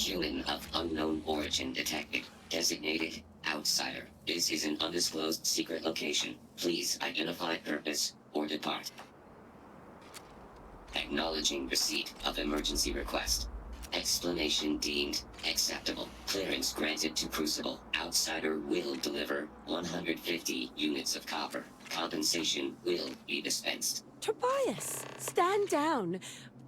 Human of unknown origin detected. Designated outsider. This is an undisclosed secret location. Please identify purpose or depart. Acknowledging receipt of emergency request. Explanation deemed acceptable. Clearance granted to Crucible. Outsider will deliver 150 units of copper. Compensation will be dispensed. Tobias, stand down.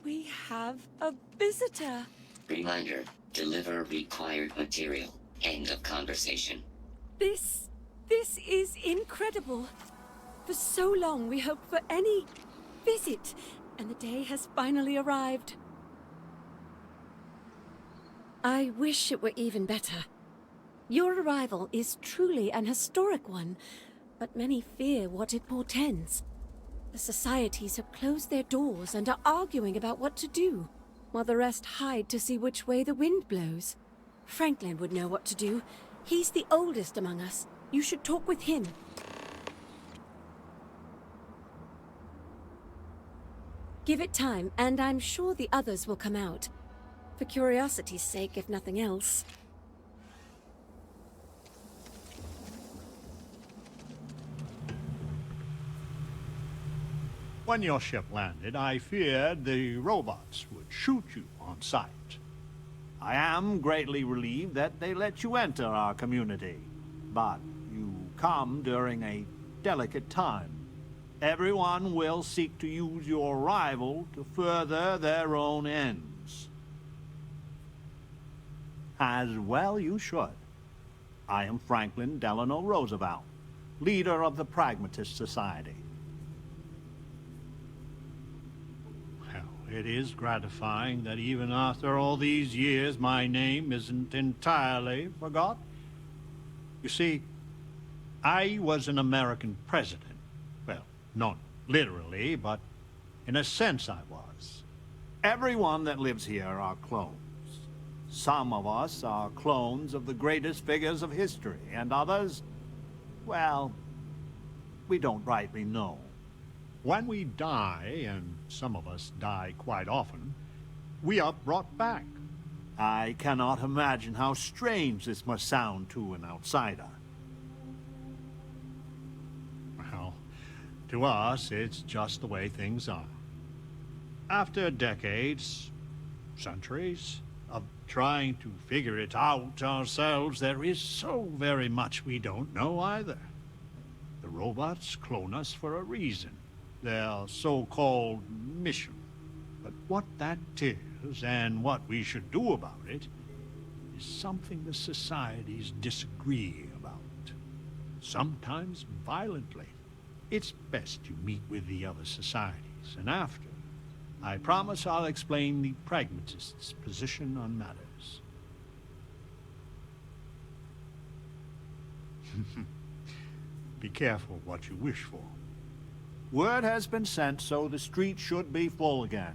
We have a visitor. Reminder, deliver required material. End of conversation. This is incredible. For so long we hoped for any visit, and the day has finally arrived. I wish it were even better. Your arrival is truly an historic one, but many fear what it portends. The societies have closed their doors and are arguing about what to do, while the rest hide to see which way the wind blows. Franklin would know what to do. He's the oldest among us. You should talk with him. Give it time, and I'm sure the others will come out. For curiosity's sake, if nothing else. When your ship landed, I feared the robots would shoot you on sight. I am greatly relieved that they let you enter our community. But you come during a delicate time. Everyone will seek to use your arrival to further their own ends. As well you should. I am Franklin Delano Roosevelt, leader of the Pragmatist Society. Well, it is gratifying that even after all these years, my name isn't entirely forgotten. You see, I was an American president. Well, not literally, but in a sense I was. Everyone that lives here are clones. Some of us are clones of the greatest figures of history, and others, well, we don't rightly know. When we die, and some of us die quite often, we are brought back. I cannot imagine how strange this must sound to an outsider. Well, to us, it's just the way things are. After decades, centuries, of trying to figure it out ourselves, there is so very much we don't know either. The robots clone us for a reason, their so-called mission. But what that is, and what we should do about it, is something the societies disagree about. Sometimes violently. It's best you meet with the other societies, and after, I promise I'll explain the pragmatists' position on matters. Be careful what you wish for. Word has been sent, so the street should be full again.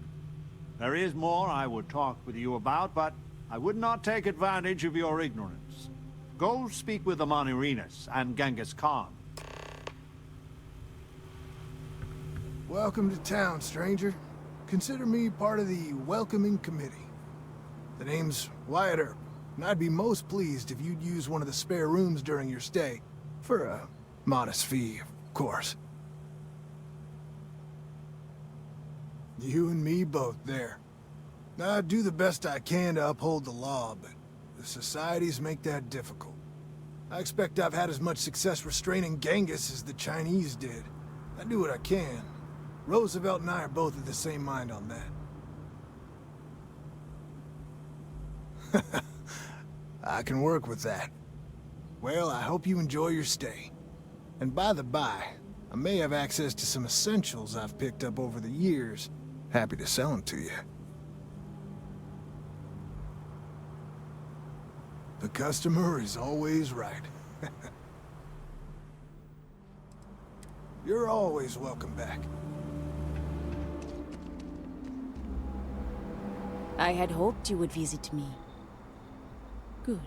There is more I would talk with you about, but I would not take advantage of your ignorance. Go speak with Amaninus and Genghis Khan. Welcome to town, stranger. Consider me part of the welcoming committee. The name's Waiter, and I'd be most pleased if you'd use one of the spare rooms during your stay. For a modest fee, of course. You and me both there. I do the best I can to uphold the law, but the societies make that difficult. I expect I've had as much success restraining Genghis as the Chinese did. I do what I can. Roosevelt and I are both of the same mind on that. I can work with that. Well, I hope you enjoy your stay. And by the by, I may have access to some essentials I've picked up over the years. Happy to sell them to you. The customer is always right. You're always welcome back. I had hoped you would visit me. Good.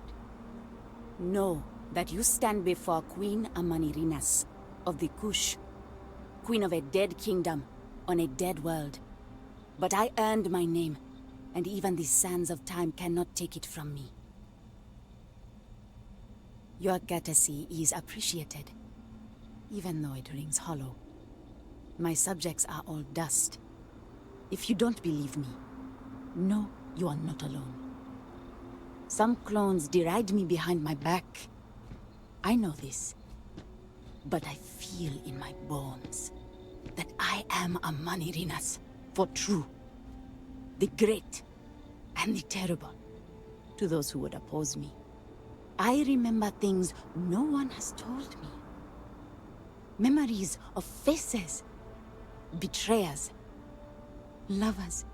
Know that you stand before Queen Amaninus of the Kush, queen of a dead kingdom on a dead world. But I earned my name, and even the sands of time cannot take it from me. Your courtesy is appreciated, even though it rings hollow. My subjects are all dust. If you don't believe me, know you are not alone. Some clones deride me behind my back. I know this, but I feel in my bones that I am Amanirinas for true. The great and the terrible, to those who would oppose me. I remember things no one has told me. Memories of faces, betrayers, lovers,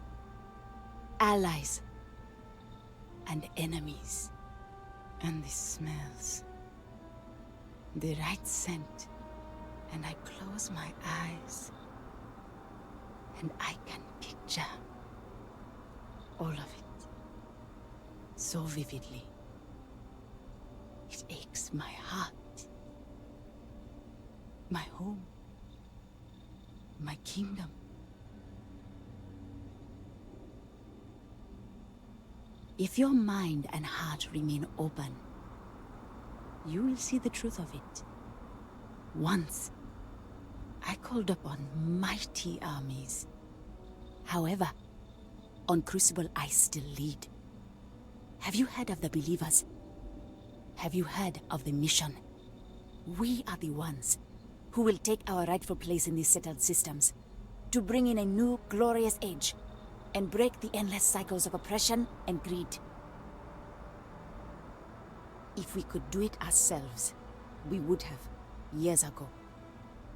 allies, and enemies. And the smells. The right scent. And I close my eyes. And I can picture all of it. So vividly. It aches my heart. My home. My kingdom. If your mind and heart remain open, you will see the truth of it. Once, I called upon mighty armies. However, on Crucible I still lead. Have you heard of the believers? Have you heard of the mission? We are the ones who will take our rightful place in these settled systems, to bring in a new glorious age, and break the endless cycles of oppression and greed. If we could do it ourselves, we would have, years ago.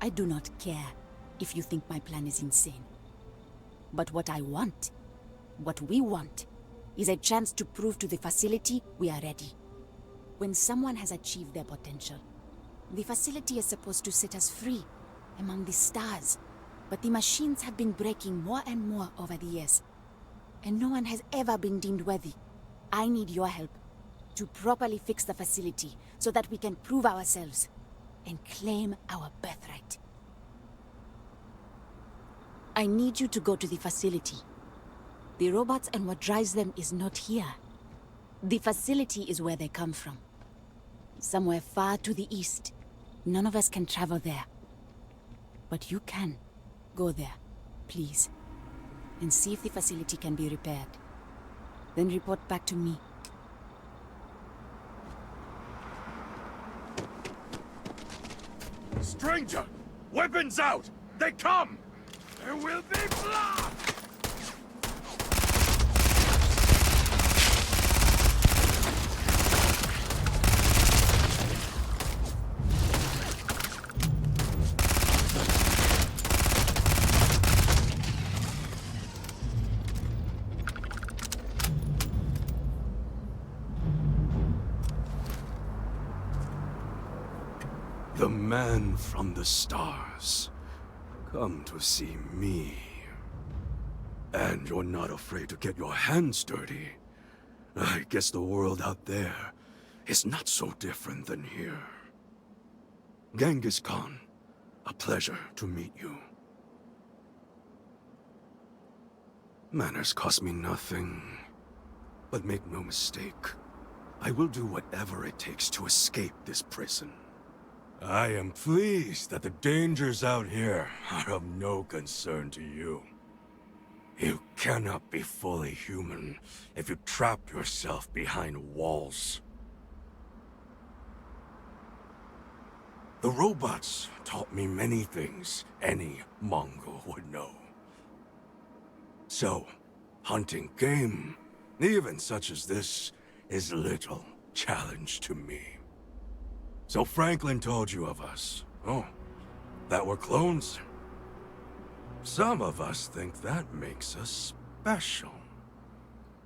I do not care if you think my plan is insane. But what I want, what we want, is a chance to prove to the facility we are ready. When someone has achieved their potential, the facility is supposed to set us free among the stars. But the machines have been breaking more and more over the years, and no one has ever been deemed worthy. I need your help to properly fix the facility so that we can prove ourselves and claim our birthright. I need you to go to the facility. The robots and what drives them is not here. The facility is where they come from. Somewhere far to the east. None of us can travel there. But you can. Go there, please, and see if the facility can be repaired. Then report back to me. Stranger! Weapons out! They come! There will be blood! The man from the stars. Come to see me. And you're not afraid to get your hands dirty. I guess the world out there is not so different than here. Genghis Khan, a pleasure to meet you. Manners cost me nothing. But make no mistake, I will do whatever it takes to escape this prison. I am pleased that the dangers out here are of no concern to you. You cannot be fully human if you trap yourself behind walls. The robots taught me many things any Mongol would know. So, hunting game, even such as this, is little challenge to me. So Franklin told you of us. Oh, that we're clones? Some of us think that makes us special.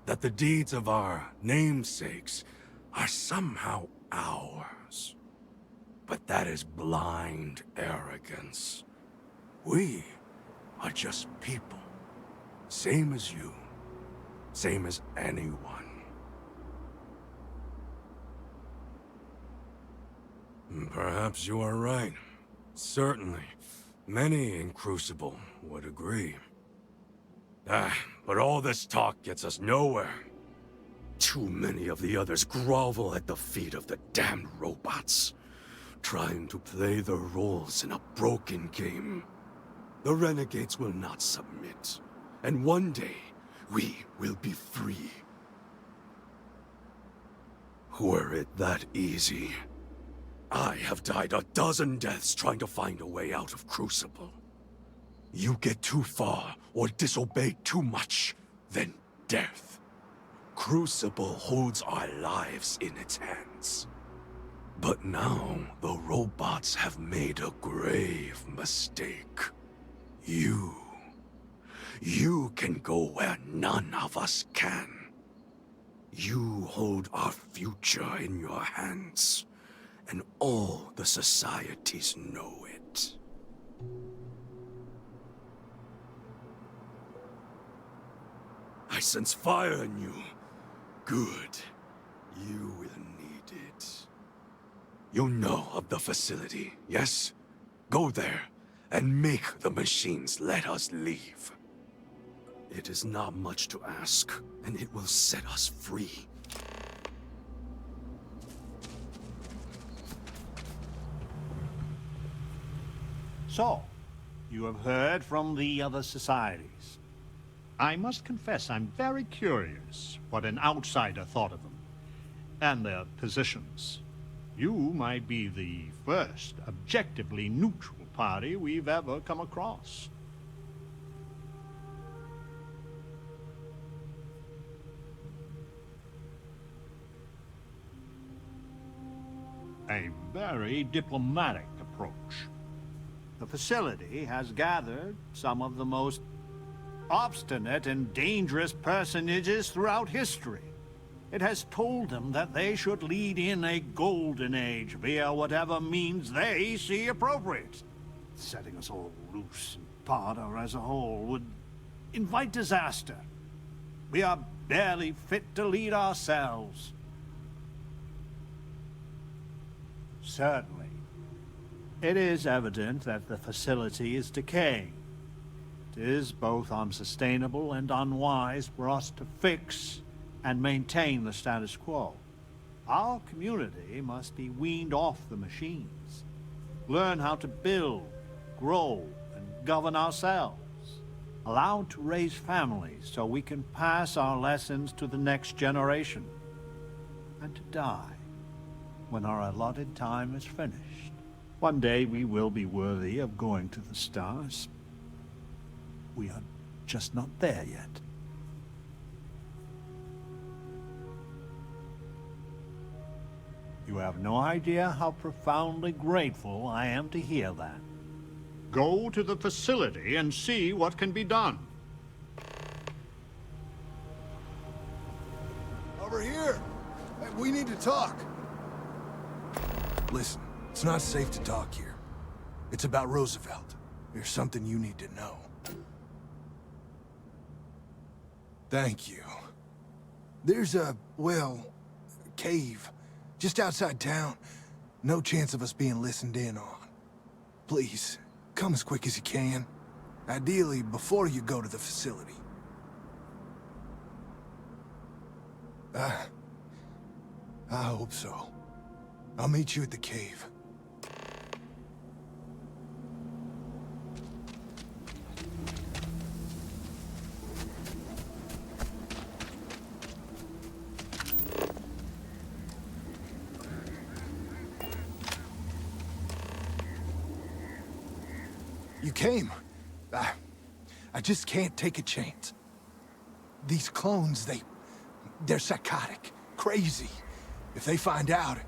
That the deeds of our namesakes are somehow ours. But that is blind arrogance. We are just people. Same as you. Same as anyone. Perhaps you are right. Certainly, many in Crucible would agree. But all this talk gets us nowhere. Too many of the others grovel at the feet of the damned robots, trying to play their roles in a broken game. The renegades will not submit, and one day we will be free. Were it that easy, I have died a dozen deaths trying to find a way out of Crucible. You get too far or disobey too much, then death. Crucible holds our lives in its hands. But now the robots have made a grave mistake. You can go where none of us can. You hold our future in your hands, and all the societies know it. I sense fire in you. Good. You will need it. You know of the facility, yes? Go there and make the machines let us leave. It is not much to ask, and it will set us free. So, you have heard from the other societies. I must confess I'm very curious what an outsider thought of them, and their positions. You might be the first objectively neutral party we've ever come across. A very diplomatic approach. The facility has gathered some of the most obstinate and dangerous personages throughout history. It has told them that they should lead in a golden age via whatever means they see appropriate. Setting us all loose and parter as a whole would invite disaster. We are barely fit to lead ourselves. Certainly. It is evident that the facility is decaying. It is both unsustainable and unwise for us to fix and maintain the status quo. Our community must be weaned off the machines, learn how to build, grow, and govern ourselves, allowed to raise families so we can pass our lessons to the next generation, and to die when our allotted time is finished. One day we will be worthy of going to the stars. We are just not there yet. You have no idea how profoundly grateful I am to hear that. Go to the facility and see what can be done. Over here! Hey, we need to talk. Listen, it's not safe to talk here. It's about Roosevelt. There's something you need to know. Thank you. There's a, well, cave just outside town. No chance of us being listened in on. Please, come as quick as you can. Ideally, before you go to the facility. I hope so. I'll meet you at the cave. You came. I just can't take a chance. These clones, they're psychotic, crazy. If they find out,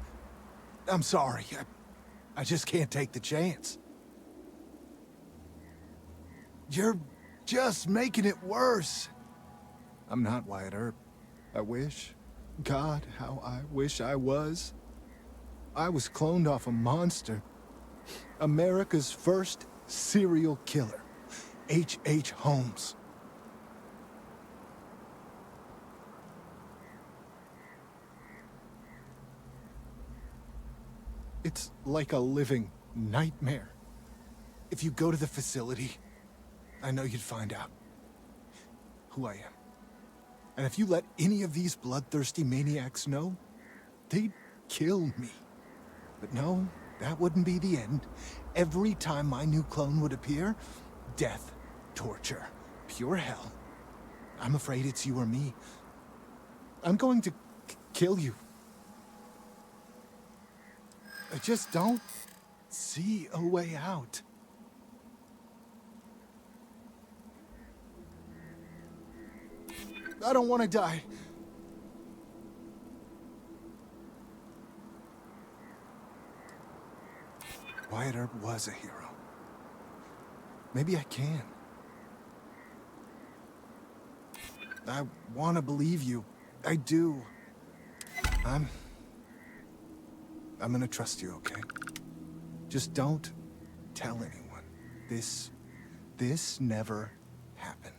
I'm sorry. I just can't take the chance. You're just making it worse. I'm not Wyatt Earp. I wish. God, how I wish I was. I was cloned off a monster. America's first serial killer. H.H. Holmes. It's like a living nightmare. If you go to the facility, I know you'd find out. who I am. And if you let any of these bloodthirsty maniacs know, they'd kill me. But no, that wouldn't be the end. Every time my new clone would appear, death, torture, pure hell. I'm afraid it's you or me. I'm going to kill you. I just don't see a way out. I don't want to die. Wyatt Earp was a hero. Maybe I can. I want to believe you. I do. I'm gonna trust you, okay? Just don't tell anyone. This never happened.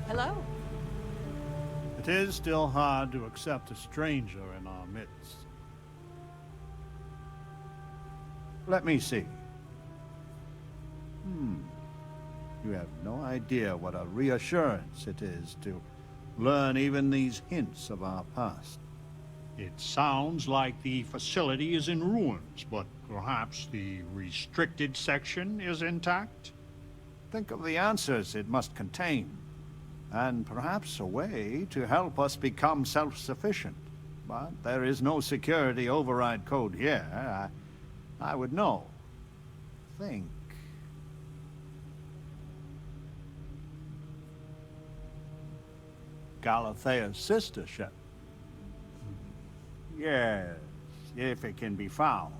Hello. It is still hard to accept a stranger in our midst. Let me see. You have no idea what a reassurance it is to learn even these hints of our past. It sounds like the facility is in ruins, but perhaps the restricted section is intact? Think of the answers it must contain, and perhaps a way to help us become self-sufficient. But there is no security override code here. I would know. Think. Galathea's sister ship. Yes, if it can be found.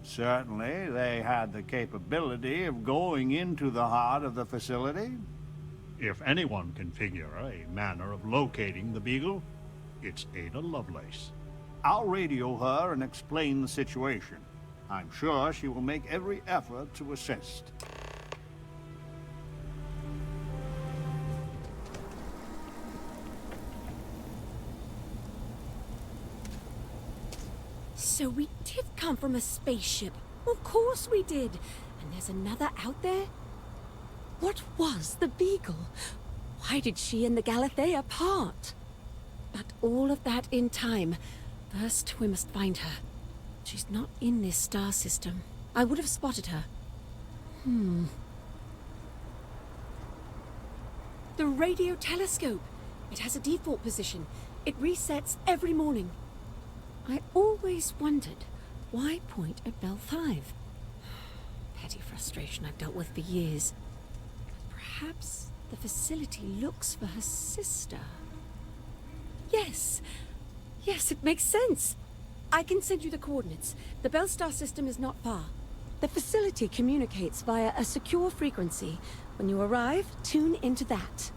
Certainly, they had the capability of going into the heart of the facility. If anyone can figure a manner of locating the Beagle, it's Ada Lovelace. I'll radio her and explain the situation. I'm sure she will make every effort to assist. So we did come from a spaceship. Of course we did. And there's another out there? What was the Beagle? Why did she and the Galathea part? But all of that in time. First, we must find her. She's not in this star system. I would have spotted her. The radio telescope. It has a default position. It resets every morning. I always wondered, why point at Bell 5? Petty frustration I've dealt with for years. Perhaps the facility looks for her sister. Yes. Yes, it makes sense. I can send you the coordinates. The Bell Star system is not far. The facility communicates via a secure frequency. When you arrive, tune into that.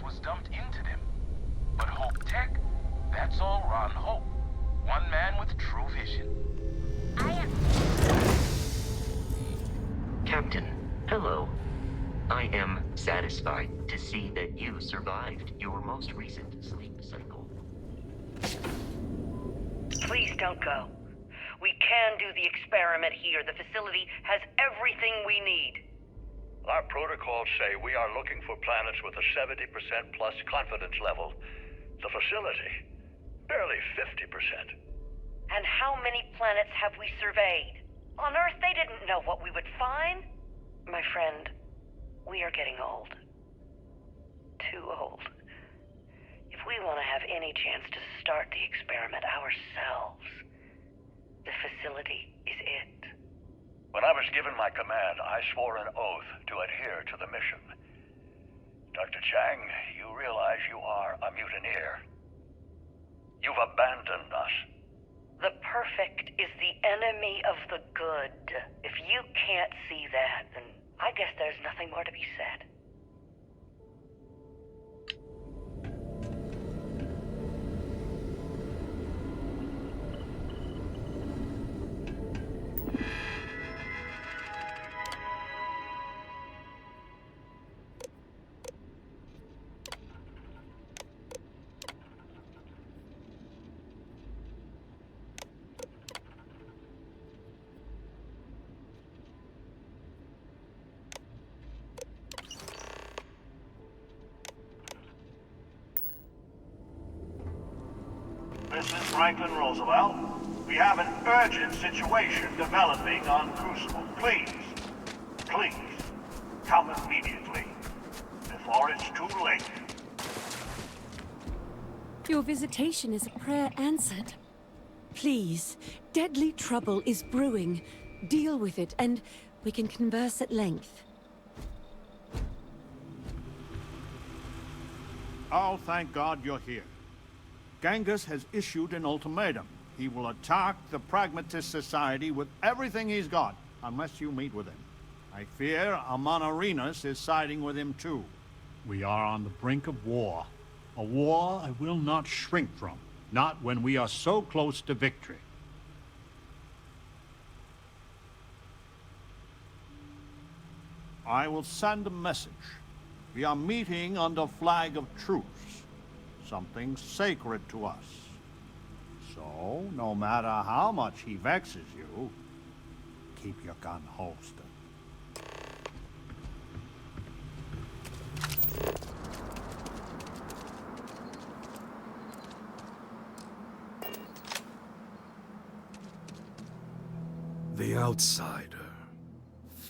Was dumped into them. But Hope Tech, that's all Ron Hope. One man with true vision. Captain, hello. I am satisfied to see that you survived your most recent sleep cycle. Please don't go. We can do the experiment here. The facility has everything we need. Our protocols say we are looking for planets with a 70% plus confidence level. The facility, barely 50%. And how many planets have we surveyed? On Earth, they didn't know what we would find. My friend, we are getting old. Too old. If we want to have any chance to start the experiment ourselves, the facility is it. When I was given my command, I swore an oath to adhere to the mission. Dr. Chang, you realize you are a mutineer. You've abandoned us. The perfect is the enemy of the good. If you can't see that, then I guess there's nothing more to be said. This is Franklin Roosevelt. We have an urgent situation developing on Crucible. Please, come immediately, before it's too late. Your visitation is a prayer answered. Please, deadly trouble is brewing. Deal with it, and we can converse at length. Oh, thank God you're here. Genghis has issued an ultimatum. He will attack the Pragmatist Society with everything he's got, unless you meet with him. I fear Amaninus is siding with him too. We are on the brink of war. A war I will not shrink from, not when we are so close to victory. I will send a message. We are meeting under flag of truce, something sacred to us. So, no matter how much he vexes you, keep your gun holstered. The outsider,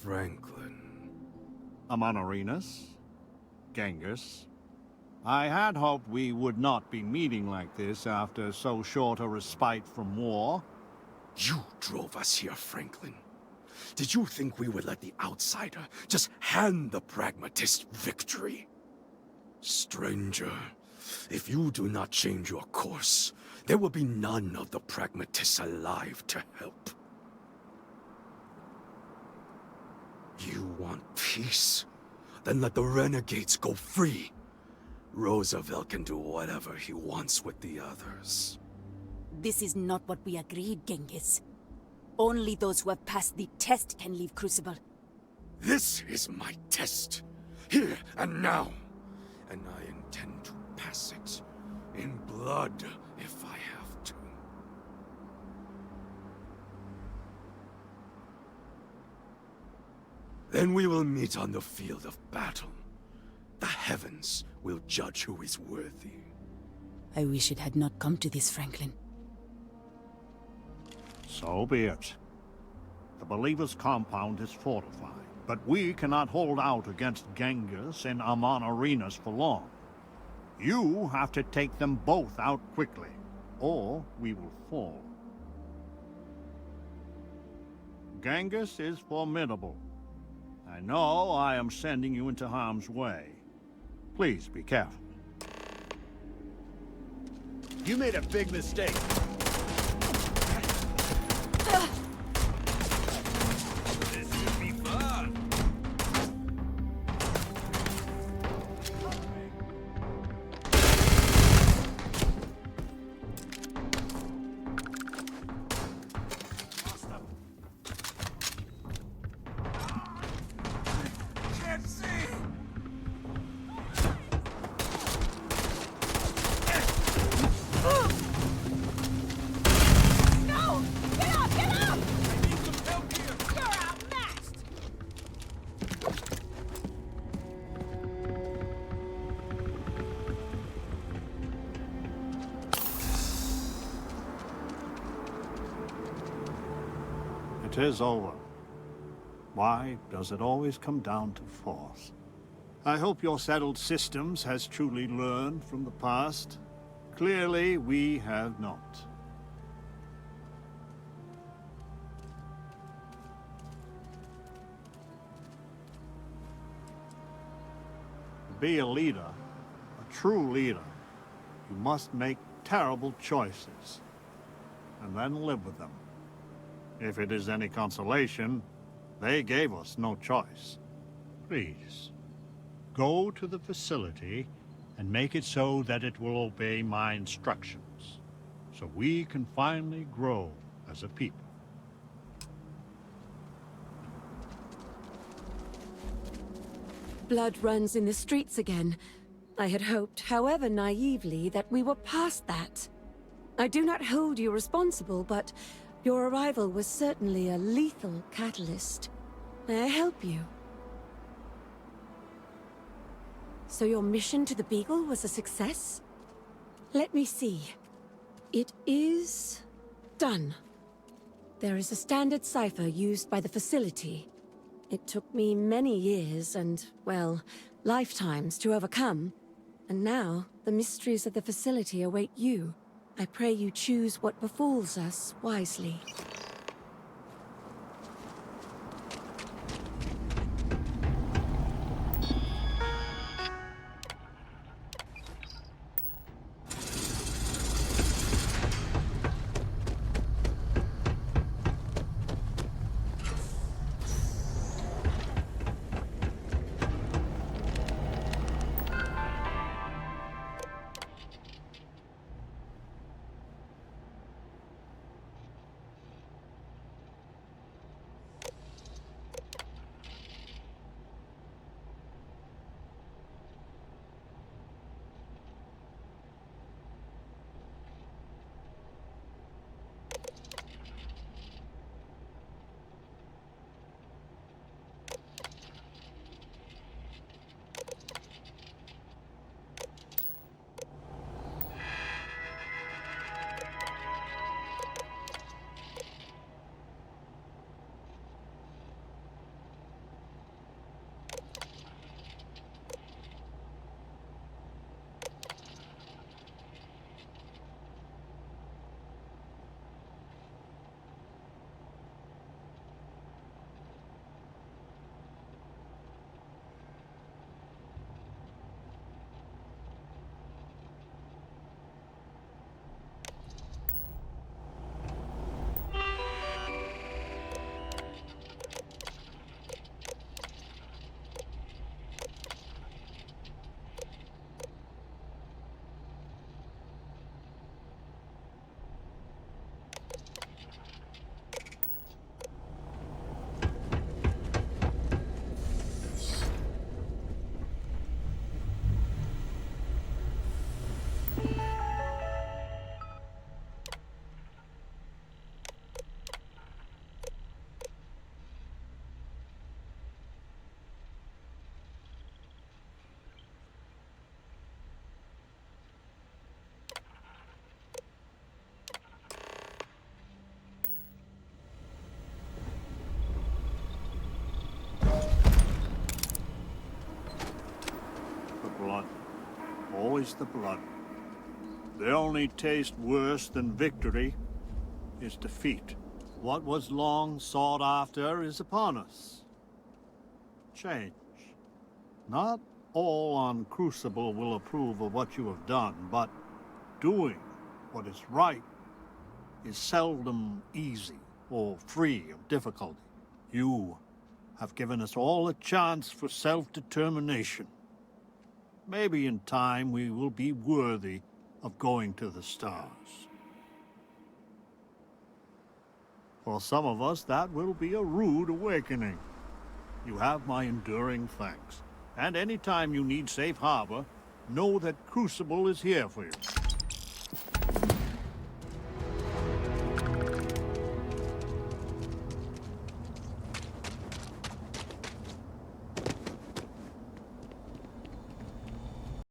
Franklin. Amaninus, Genghis. I had hoped we would not be meeting like this after so short a respite from war. You drove us here, Franklin. Did you think we would let the outsider just hand the pragmatist victory? Stranger, if you do not change your course, there will be none of the pragmatists alive to help. You want peace? Then let the renegades go free. Roosevelt can do whatever he wants with the others. This is not what we agreed, Genghis. Only those who have passed the test can leave Crucible. This is my test, here and now. And I intend to pass it, in blood if I have to. Then we will meet on the field of battle. The heavens will judge who is worthy. I wish it had not come to this, Franklin. So be it. The Believer's compound is fortified, but we cannot hold out against Genghis and Amaninus for long. You have to take them both out quickly, or we will fall. Genghis is formidable. I know I am sending you into harm's way. Please be careful. You made a big mistake. This should be fun. Can't see. No! Get up! Get up! I need some help here. You're outmatched! It is over. Why does it always come down to force? I hope your settled systems has truly learned from the past. Clearly, we have not. To be a leader, a true leader, you must make terrible choices, and then live with them. If it is any consolation, they gave us no choice. Please, go to the facility and make it so that it will obey my instructions, so we can finally grow as a people. Blood runs in the streets again. I had hoped, however naively, that we were past that. I do not hold you responsible, but your arrival was certainly a lethal catalyst. May I help you? So your mission to the Beagle was a success? Let me see. It is done. There is a standard cipher used by the facility. It took me many years and, well, lifetimes to overcome. And now, the mysteries of the facility await you. I pray you choose what befalls us wisely. always the blood. The only taste worse than victory is defeat. What was long sought after is upon us. Change. Not all on Crucible will approve of what you have done, but doing what is right is seldom easy or free of difficulty. You have given us all a chance for self-determination. Maybe in time we will be worthy of going to the stars. For some of us, that will be a rude awakening. You have my enduring thanks. And anytime you need safe harbor, know that Crucible is here for you.